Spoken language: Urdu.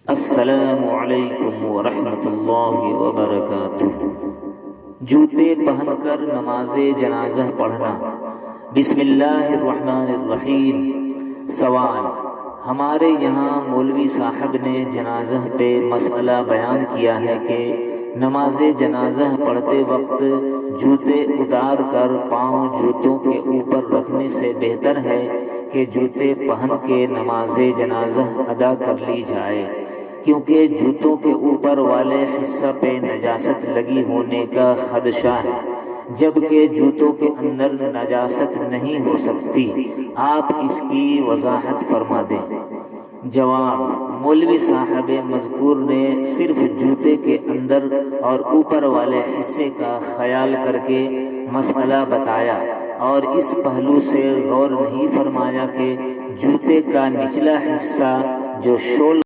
السلام علیکم ورحمۃ اللہ وبرکاتہ۔ جوتے پہن کر نماز جنازہ پڑھنا۔ بسم اللہ الرحمن الرحیم۔ سوال: ہمارے یہاں مولوی صاحب نے جنازہ پہ مسئلہ بیان کیا ہے کہ نماز جنازہ پڑھتے وقت جوتے اتار کر پاؤں جوتوں کے اوپر رکھنے سے بہتر ہے کہ جوتے پہن کے نماز جنازہ ادا کر لی جائے، کیونکہ جوتوں کے اوپر والے حصہ پہ نجاست لگی ہونے کا خدشہ ہے، جبکہ جوتوں کے اندر نجاست نہیں ہو سکتی۔ آپ اس کی وضاحت فرما دیں۔ جواب: مولوی صاحب مذکور نے صرف جوتے کے اندر اور اوپر والے حصے کا خیال کر کے مسئلہ بتایا، اور اس پہلو سے غور نہیں فرمایا کہ جوتے کا نچلا حصہ جو شول